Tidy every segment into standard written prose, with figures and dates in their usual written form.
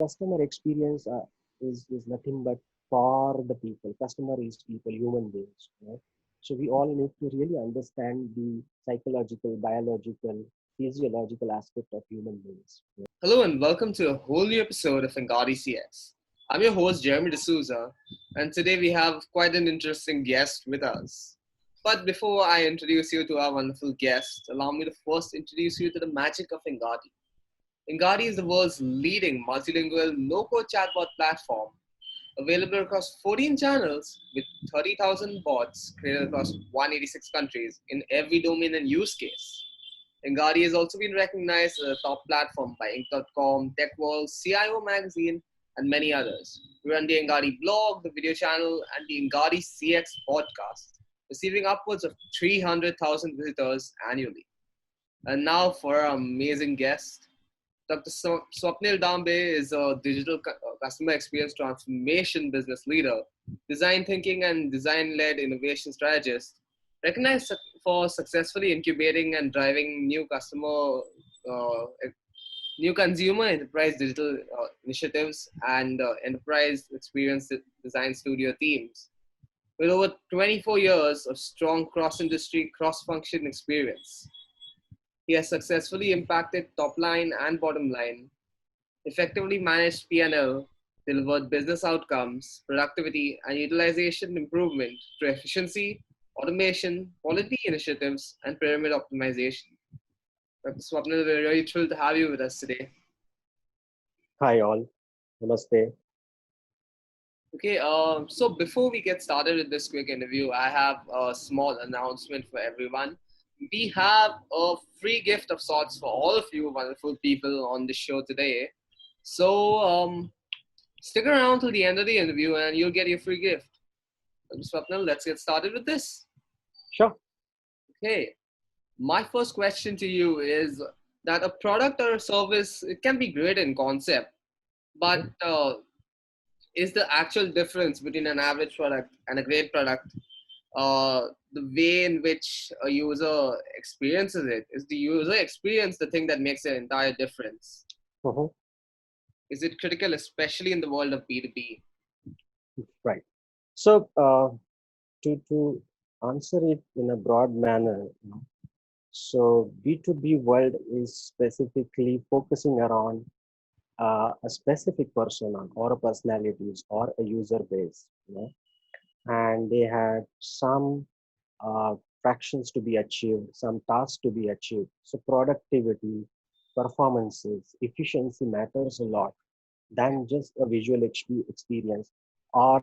Customer experience is nothing but for the people. Customer is people, human beings. So we all need to really understand the psychological, biological, physiological aspect of human beings. Hello and welcome to a whole new episode of Engadi CX. I'm your host Jeremy D'Souza, and today we have quite an interesting guest with us. But before I introduce you to our wonderful guest, allow me to first introduce you to the magic of Engadi. Engadi is the world's leading multilingual no-code chatbot platform, available across 14 channels with 30,000 bots created across 186 countries in every domain and use case. Engadi has also been recognized as a top platform by Inc.com, TechWorld, CIO Magazine, and many others. We run the Engadi blog, the video channel, and the Engadi CX podcast, receiving upwards of 300,000 visitors annually. And now for our amazing guest, Dr. Swapnil Dambe is a digital customer experience transformation business leader, design thinking and design-led innovation strategist, recognized for successfully incubating and driving uh, new consumer enterprise digital initiatives and enterprise experience design studio teams. With over 24 years of strong cross-industry, cross-function experience, he has successfully impacted top line and bottom line, effectively managed P&L, delivered business outcomes, productivity, and utilization improvement through efficiency, automation, quality initiatives, and pyramid optimization. Dr. Swapnil, we're really thrilled to have you with us today. Hi all, namaste. Okay, so before we get started with this quick interview, I have a small announcement for everyone. We have a free gift of sorts for all of you wonderful people on the show today. So stick around till the end of the interview and you'll get your free gift. Swapnil, let's get started with this. Sure. Okay, my first question to you is that a product or a service, it can be great in concept, but Mhm. is the actual difference between an average product and a great product the way in which a user experiences it? Is the user experience the thing that makes an entire difference? Mhm. Is it critical, especially in the world of B2B? Right. So to answer it in a broad manner, so B2B world is specifically focusing around a specific persona or a personalities or a user base, and they had some fractions to be achieved, some tasks to be achieved. So productivity, performances, efficiency matters a lot than just a visual experience or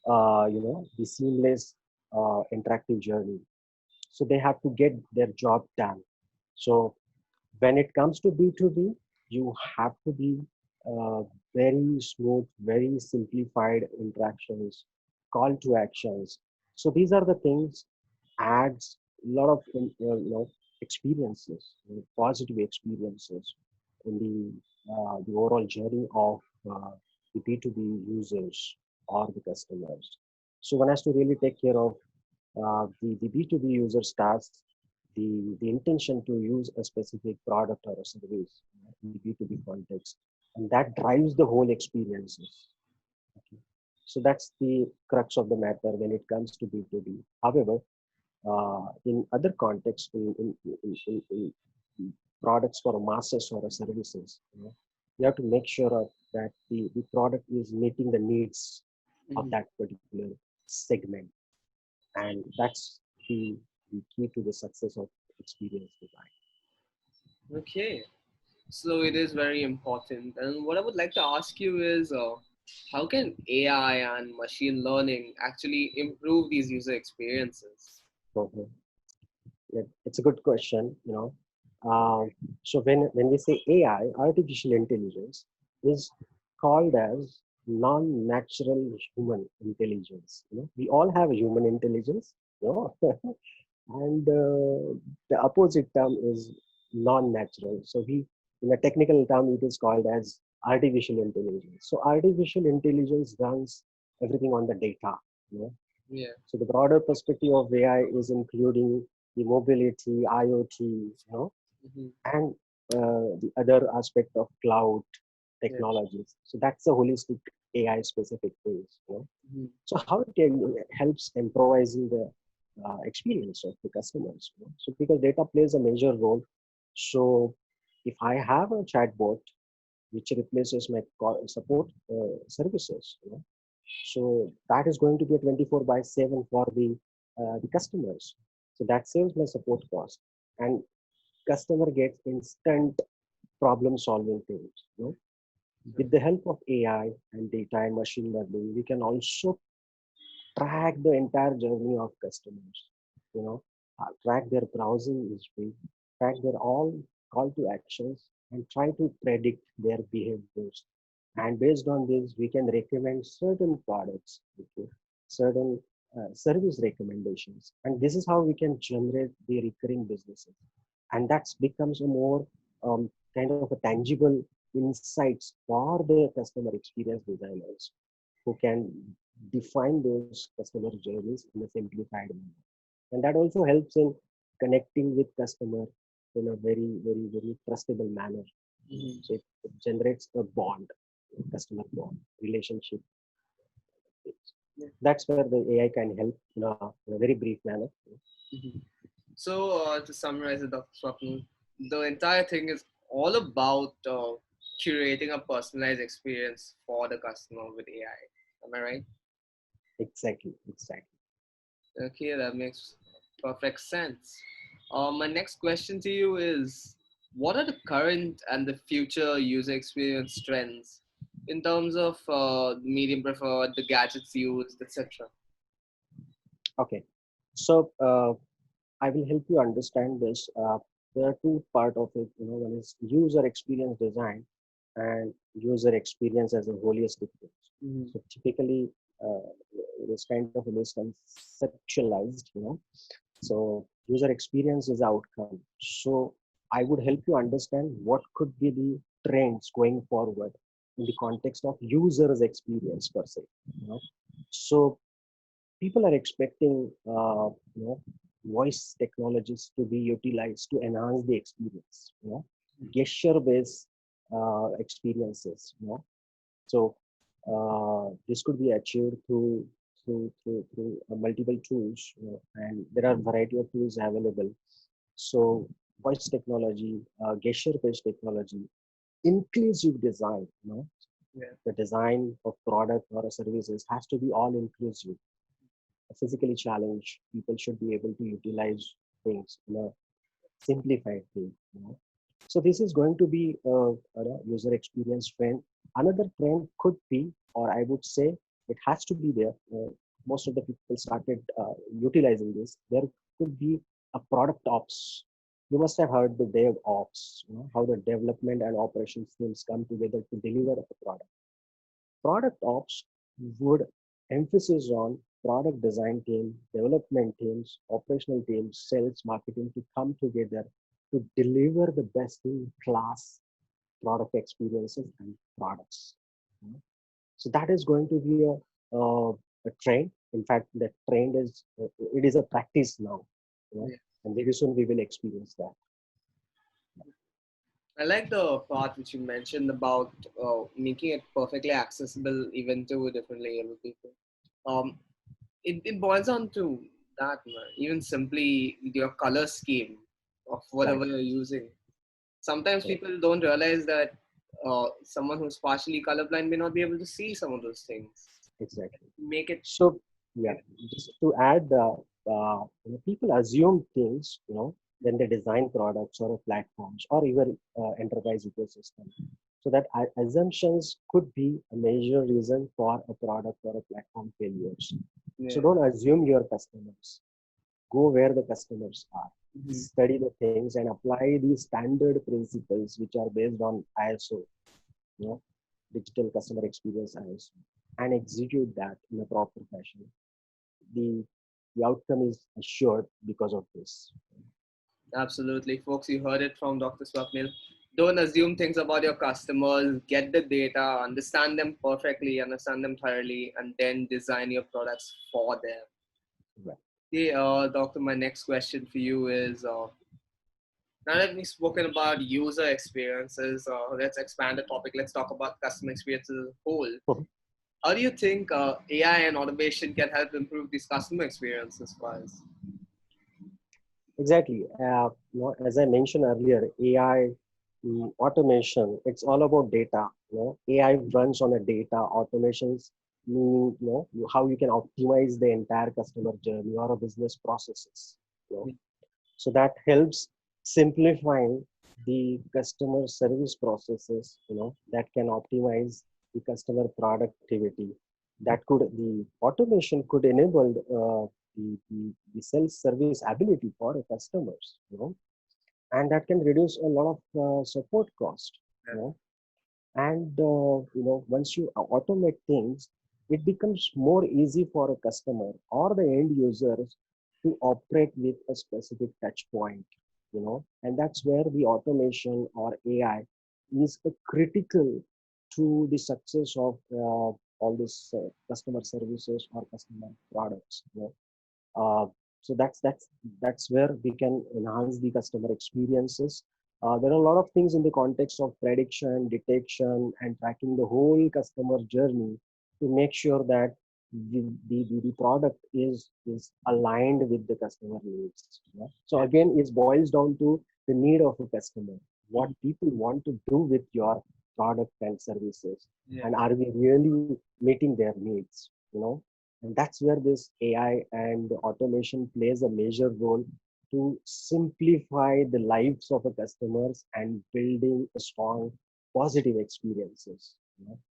the seamless interactive journey. So they have to get their job done. So when it comes to B2B, you have to be uh, very smooth, very simplified interactions, call to actions. So these are the things adds a lot of experiences, positive experiences in the overall journey of the B2B users or the customers. So one has to really take care of the B2B user starts the intention to use a specific product or a service in the B2B context, and that drives the whole experiences. Okay. So that's the crux of the matter when it comes to B2B. However, in other contexts, in products for masses or services, you have to make sure that the product is meeting the needs of Mhm. that particular segment, and that's the key to the success of experience design. Okay, so it is very important. And what I would like to ask you is how can AI and machine learning actually improve these user experiences? So yeah, it's a good question. So when we say AI, artificial intelligence is called as non-natural human intelligence. We all have human intelligence, and the opposite term is non-natural. So in a technical term, it is called as artificial intelligence. So artificial intelligence runs everything on the data. You know, Yeah. so the broader perspective of AI is including the mobility, IoT, Hmm. and the other aspect of cloud. technologies. So that's the holistic AI specific things. Mhm. So how it helps improvising the experience of the customers. So because data plays a major role. So if I have a chatbot which replaces my support services, so that is going to be a 24 by 7 for the customers. So that saves my support cost, and customer gets instant problem solving things. With the help of AI and data and machine learning, we can also track the entire journey of customers. Track their browsing history, track their all call to actions, and try to predict their behaviors. And based on this, we can recommend certain products, okay, certain service recommendations, and this is how we can generate the recurring businesses. And that becomes a more kind of a tangible insights for the customer experience designers who can define those customer journeys in a simplified manner. And that also helps in connecting with customer in a very, very, very trustable manner. Mhm. So it generates a bond, customer bond, relationship. Yeah. That's where the AI can help in a very brief manner. Mhm. So, to summarize it, Dr. Swapnil, the entire thing is all about curating a personalized experience for the customer with AI. Am I right? Exactly, exactly. Okay, that makes perfect sense. My next question to you is, what are the current and the future user experience trends in terms of the medium preferred, the gadgets used, etc.? Okay. So I will help you understand this. There are two part of it. One is user experience design and user experience as a holistic thing. Mhm. So typically, uh, it is kind of misconceptualized. So user experience is outcome. So I would help you understand what could be the trends going forward in the context of users experience per se. You know, so people are expecting voice technologies to be utilized to enhance the experience. Gesture based experiences. So this could be achieved through multiple tools, and there are variety of tools available. So voice technology, gesture-based technology, inclusive design. Yeah. The design of product or services has to be all inclusive. Physically challenged people should be able to utilize things in a simplified way. So this is going to be a user experience trend. Another trend could be, or I would say, it has to be there. Most of the people started utilizing this. There could be a product ops. You must have heard the dev ops, how the development and operations teams come together to deliver a product. Product ops would emphasis on product design team, development teams, operational teams, sales, marketing to come together to deliver the best in class product experiences and products. you know. So that is going to be a trend. In fact, the trend is it is a practice now, Yeah. and very soon we will experience that. I like the part which you mentioned about making it perfectly accessible even to differently able people. Um, it boils down to that, man. Even simply your color scheme of whatever Exactly. you're using. Sometimes Correct. people don't realize that someone who's partially colorblind may not be able to see some of those things. Exactly. Make it. So yeah, just to add, people assume things, when they design products or platforms or even enterprise ecosystem. So that assumptions could be a major reason for a product or a platform failures. So Yeah. don't assume your customers. Go where the customers are. Mhm. Study the things and apply these standard principles which are based on ISO, you know, digital customer experience ISO, and execute that in a proper fashion. The the outcome is assured because of this. Absolutely, folks. You heard it from Dr. Swapnil. Don't assume things about your customers. Get the data, understand them perfectly, understand them thoroughly, and then design your products for them. Right. Okay, Doctor, my next question for you is Now that we've spoken about user experiences, let's expand the topic. Let's talk about customer experiences as a whole. How do you think AI and automation can help improve these customer experiences for us? Exactly. As I mentioned earlier, AI, automation, it's all about data. AI runs on a data. Automations mean, how you can optimize the entire customer journey or a business processes. You know, so that helps simplifying the customer service processes. That can optimize the customer productivity. That could the automation could enable the self-service ability for the customers. And that can reduce a lot of support cost. Yeah. And once you automate things, it becomes more easy for a customer or the end users to operate with a specific touch point. And that's where the automation or AI is a critical to the success of all these customer services or customer products. uh, so that's where we can enhance the customer experiences. There are a lot of things in the context of prediction, detection, and tracking the whole customer journey to make sure that the product is aligned with the customer needs. So again, it boils down to the need of a customer. What people want to do with your product and services, Yeah. and are we really meeting their needs? And that's where this AI and automation plays a major role to simplify the lives of the customers and building a strong positive experiences.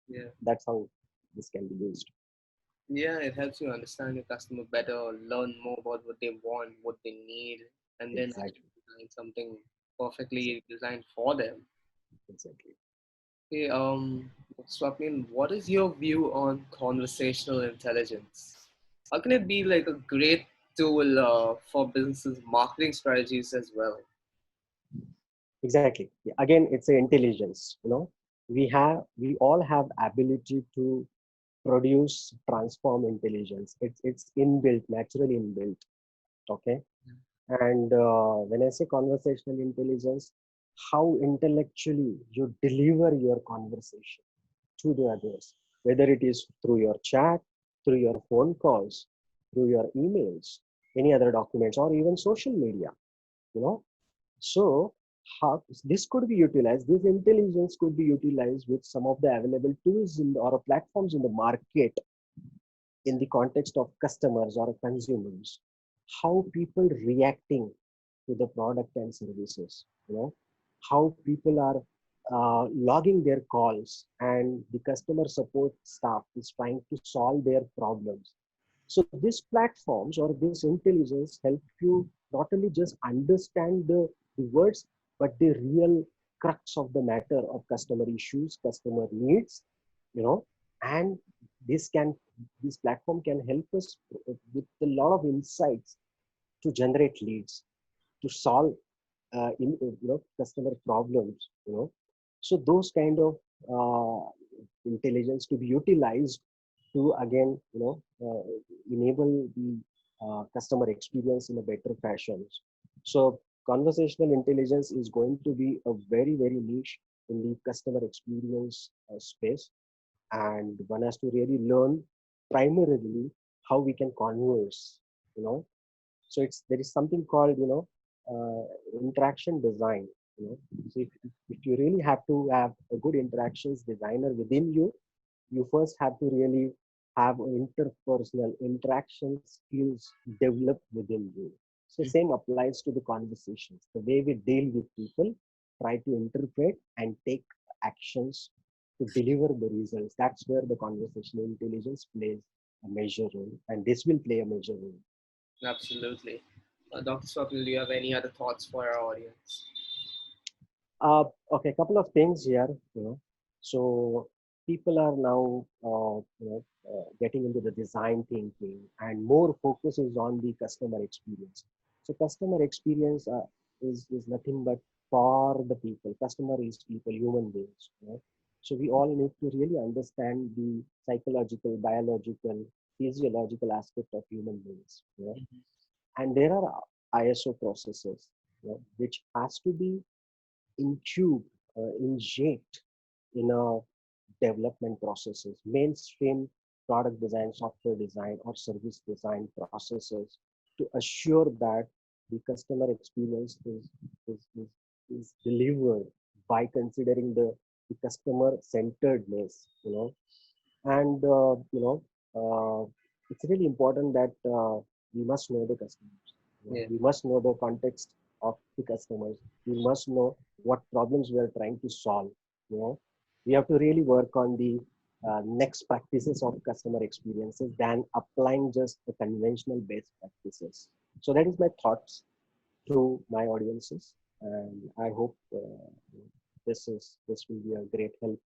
Yeah. That's how this can be used. Yeah, it helps you understand your customer better, learn more about what they want, what they need, and then Exactly. actually design something perfectly designed for them. Exactly. Okay, Swapnil, what is your view on conversational intelligence? How can it be like a great tool for businesses' marketing strategies as well? Exactly. Again, it's an intelligence. We all have ability to produce, transform intelligence. It's inbuilt, naturally inbuilt. Okay. And when I say conversational intelligence, how intellectually you deliver your conversation to the others, whether it is through your chat, through your phone calls, through your emails, any other documents, or even social media. You know, so how this could be utilized, this intelligence could be utilized with some of the available tools or platforms in the market in the context of customers or consumers, how people reacting to the product and services, how people are logging their calls, and the customer support staff is trying to solve their problems. So these platforms or this intelligence help you not only just understand the words, but the real crux of the matter of customer issues, customer needs, you know, and this can this platform can help us with a lot of insights to generate leads, to solve customer problems. So those kind of intelligence to be utilized to again enable the customer experience in a better fashion. So conversational intelligence is going to be a very niche in the customer experience space, and one has to really learn primarily how we can converse. you know so there is something called interaction design. So if you really have to have a good interactions designer within you, you first have to really have interpersonal interaction skills developed within you. So same applies to the conversations, the way we deal with people, try to interpret and take actions to deliver the results. That's where the conversational intelligence plays a major role, and this will play a major role. Absolutely. Dr. Swapnil, do you have any other thoughts for our audience? Okay, a couple of things here. So people are now, getting into the design thinking, and more focus is on the customer experience. So customer experience is nothing but for the people. Customer is people, human beings. So we all need to really understand the psychological, biological, physiological aspect of human beings. And there are ISO processes, which has to be inject in a development processes, mainstream product design, software design, or service design processes to assure that the customer experience is, is, is delivered by considering the customer centeredness, and it's really important that we must know the customers. Yeah. We must know the context of the customers. We must know what problems we are trying to solve. We have to really work on the next practices of customer experiences than applying just the conventional best practices. So that is my thoughts to my audiences, and I hope this will be a great help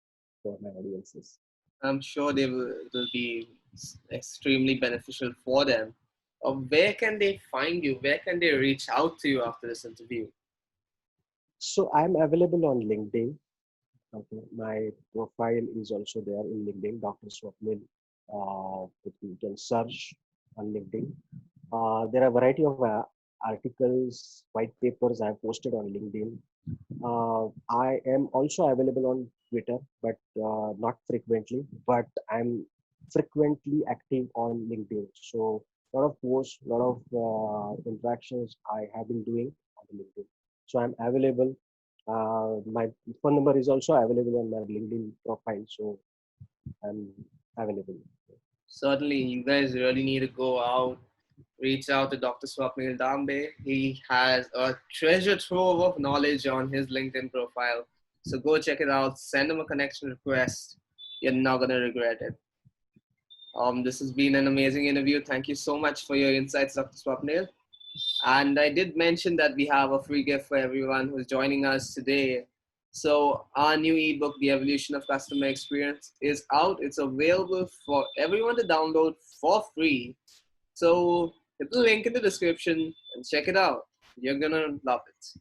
for my audiences. I'm sure will be extremely beneficial for them. Where can they find you? Where can they reach out to you after this interview? So I'm available on LinkedIn. Okay. My profile is also there in LinkedIn, Dr. Swapnil. You can search on LinkedIn. There are a variety of articles, white papers I have posted on LinkedIn. I am also available on Twitter, but not frequently. But I'm frequently active on LinkedIn. So a lot of posts, a lot of interactions I have been doing on LinkedIn. So I'm available. My phone number is also available on my LinkedIn profile. So I'm available. Certainly, you guys really need to go out, reach out to Dr. Swapnil Dambe. He has a treasure trove of knowledge on his LinkedIn profile. So go check it out, send him a connection request. You're not going to regret it. This has been an amazing interview. Thank you so much for your insights, Dr. Swapnil. And I did mention that we have a free gift for everyone who's joining us today. So our new ebook, The Evolution of Customer Experience, is out. It's available for everyone to download for free. So hit the link in the description and check it out. You're gonna love it.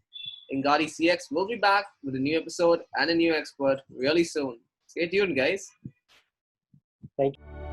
Engadi CX will be back with a new episode and a new expert really soon. Stay tuned, guys. Thank you.